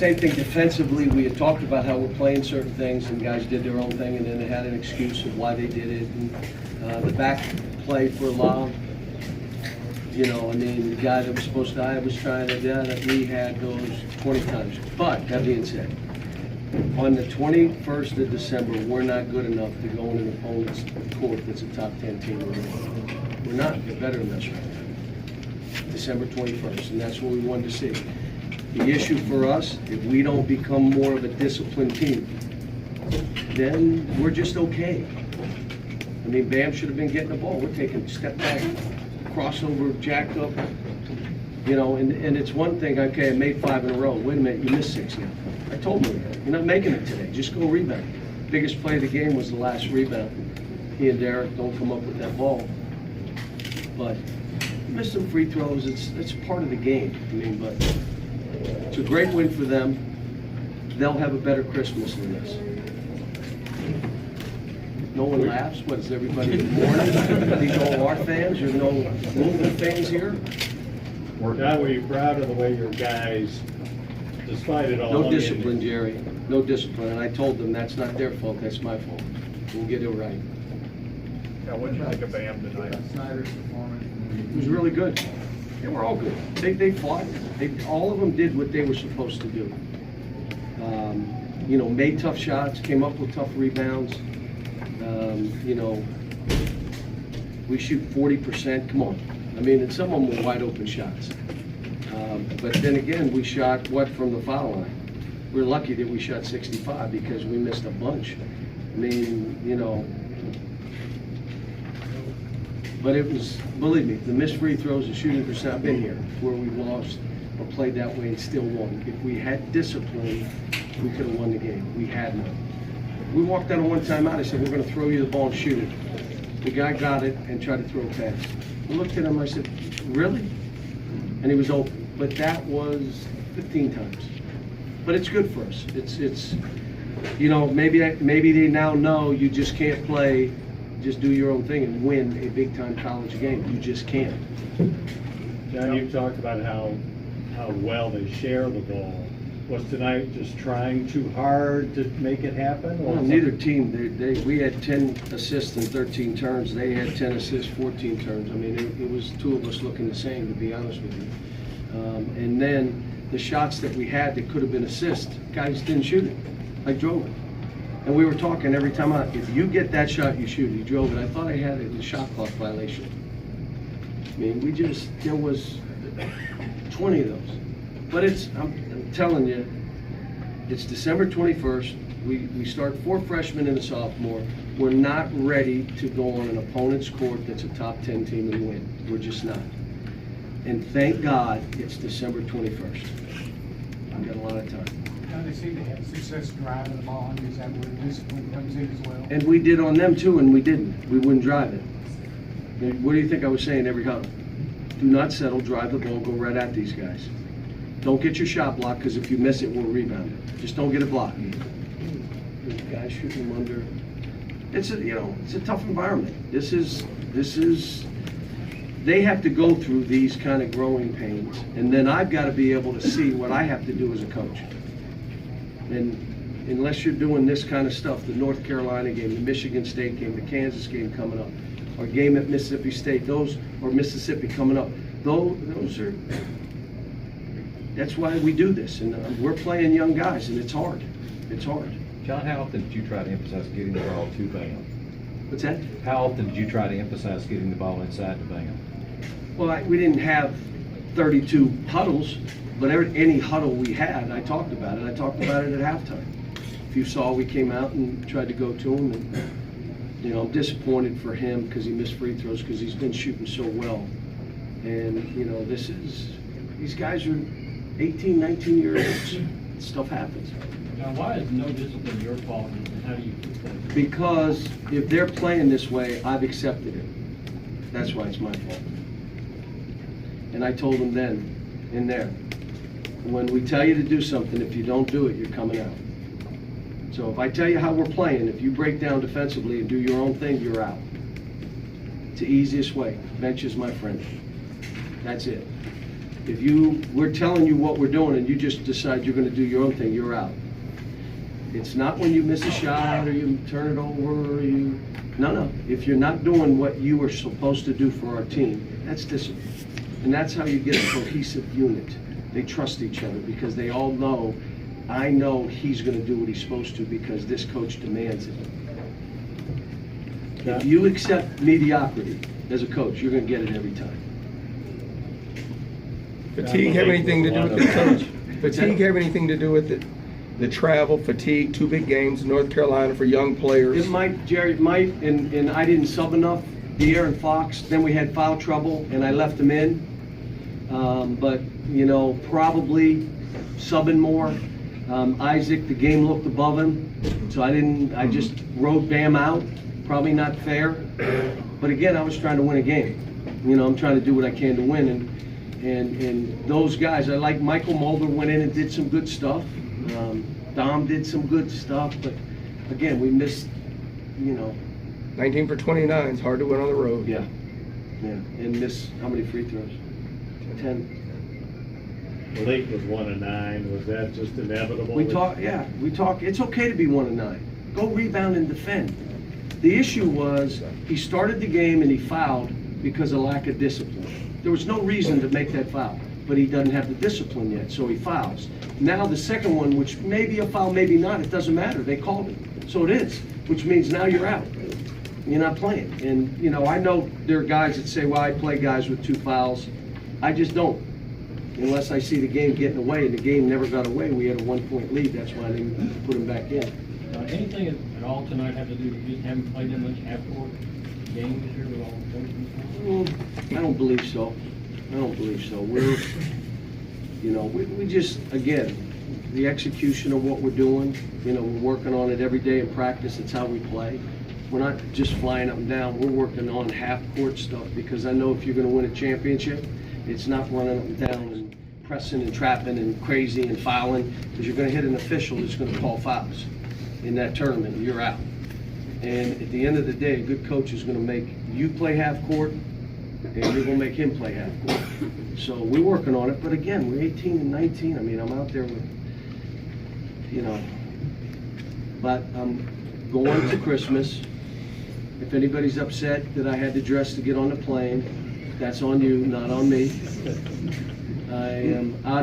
Same thing defensively. We had talked about how we're playing certain things, and guys did their own thing, and then they had an excuse of why they did it. And the back play for a lob, you know, I mean, the guy that was supposed to, I was trying to do that. We had those 20 times. But that being said, on the 21st of December, we're not good enough to go in an opponent's court that's a top 10 team. We're not. They're better than us right now. December 21st, and that's what we wanted to see. The issue for us, if we don't become more of a disciplined team, then we're just okay. I mean, Bam should have been getting the ball. We're taking step back, crossover, jacked up. You know, and it's one thing, okay, I made 5 in a row. Wait a minute, you missed 6 now. I told him, you're not making it today. Just go rebound. Biggest play of the game was the last rebound. He and Derek don't come up with that ball. But missed some free throws. It's part of the game. I mean, but it's a great win for them. They'll have a better Christmas than this. No one laughs. What, is everybody in the morning? These all our fans? There's no Louisville fans here? Now, were you proud of the way your guys, despite it all? No discipline, Jerry. No discipline. And I told them that's not their fault. That's my fault. We'll get it right. Yeah, what did you think of Bam tonight? Snyder's performance. It was really good. They were all good. They fought. All of them did what they were supposed to do. You know, made tough shots, came up with tough rebounds. You know, we shoot 40%. Come on. I mean, and some of them were wide open shots. But then again, we shot what from the foul line? We're lucky that we shot 65 because we missed a bunch. I mean, you know. But it was, believe me, the missed free throws, the shooting percent, I've been here where we lost or played that way and still won. If we had discipline, we could have won the game. We had none. We walked out on one timeout. I said, we're going to throw you the ball and shoot it. The guy got it and tried to throw a pass. I looked at him, I said, really? And he was open. But that was 15 times. But it's good for us. It's you know, maybe they now know you just can't play, just do your own thing and win a big-time college game. You just can't. John, you talked about how well they share the ball. Was tonight just trying too hard to make it happen? Or Well, neither team, we had 10 assists and 13 turns. They had 10 assists, 14 turns. I mean, it was two of us looking the same, to be honest with you. And then the shots that we had that could have been assists, guys didn't shoot it. I drove it. And we were talking every time out, if you get that shot, you shoot it. You drove it. I thought I had a shot clock violation. I mean, there was 20 of those. But I'm telling you, it's December 21st. We start 4 freshmen and a sophomore. We're not ready to go on an opponent's court that's a top 10 team and win. We're just not. And thank God it's December 21st. I've got a lot of time. Now they seem to have success driving the ball, and is that where discipline comes in as well? And we did on them too, and we didn't. We wouldn't drive it. What do you think I was saying every huddle? Do not settle, drive the ball, go right at these guys. Don't get your shot blocked, because if you miss it, we'll rebound it. Just don't get it blocked. These guys shooting them under. It's a tough environment. This is. They have to go through these kind of growing pains, and then I've got to be able to see what I have to do as a coach. And unless you're doing this kind of stuff, the North Carolina game, the Michigan State game, the Kansas game coming up, or game at Mississippi State, or Mississippi coming up, those are. That's why we do this, and we're playing young guys, and it's hard. It's hard. John, how often did you try to emphasize getting the ball to Bam? What's that? How often did you try to emphasize getting the ball inside to Bam? Well, we didn't have 32 huddles, but any huddle we had, I talked about it. I talked about it at halftime. If you saw, we came out and tried to go to him, and you know, I'm disappointed for him because he missed free throws because he's been shooting so well. And you know, these guys are 18, 19 years old. Stuff happens. Now, why is no discipline your fault, and how do you fix that? Because if they're playing this way, I've accepted it. That's why it's my fault. And I told them then, in there, when we tell you to do something, if you don't do it, you're coming out. So if I tell you how we're playing, if you break down defensively and do your own thing, you're out. It's the easiest way. Bench is my friend. That's it. If we're telling you what we're doing and you just decide you're gonna do your own thing, you're out. It's not when you miss a shot or you turn it over or no. If you're not doing what you are supposed to do for our team, that's discipline. And that's how you get a cohesive unit. They trust each other because they all know, I know he's gonna do what he's supposed to because this coach demands it. If you accept mediocrity as a coach, you're gonna get it every time. Fatigue have anything to do with it, Coach? Fatigue have anything to do with it? The travel, fatigue, 2 big games in North Carolina for young players. It might, Jerry, it might, and I didn't sub enough, De'Aaron Fox, then we had foul trouble, and I left him in. But, probably subbing more. Isaac, the game looked above him, so I just rode Bam out. Probably not fair, but again, I was trying to win a game. I'm trying to do what I can to win, and those guys, I like Michael Mulder went in and did some good stuff. Dom did some good stuff, but again, we missed, 19 for 29, it's hard to win on the road. Yeah, and missed how many free throws? 10. Lake was 1 of 9, was that just inevitable? We talk, it's okay to be 1 of 9. Go rebound and defend. The issue was, he started the game and he fouled because of lack of discipline. There was no reason to make that foul, but he doesn't have the discipline yet, so he fouls. Now the second one, which may be a foul, maybe not, it doesn't matter, they called it. So it is, which means now you're out. You're not playing. And, I know there are guys that say, well, I play guys with 2 fouls. I just don't. Unless I see the game getting away, and the game never got away. We had a 1-point lead, that's why I didn't put him back in. Anything at all tonight have to do with just haven't played that much half-court game this year with all the coaches? I don't believe so. We're, we just, again, the execution of what we're doing, we're working on it every day in practice. It's how we play. We're not just flying up and down. We're working on half-court stuff because I know if you're going to win a championship, it's not running up and down and pressing and trapping and crazy and fouling, because you're going to hit an official that's going to call fouls in that tournament, and you're out. And at the end of the day, a good coach is going to make you play half-court, and you're going to make him play half-court. So we're working on it, but again, we're 18 and 19. I mean, I'm out there with, but I'm going to Christmas. If anybody's upset that I had to dress to get on the plane, that's on you, not on me. I am out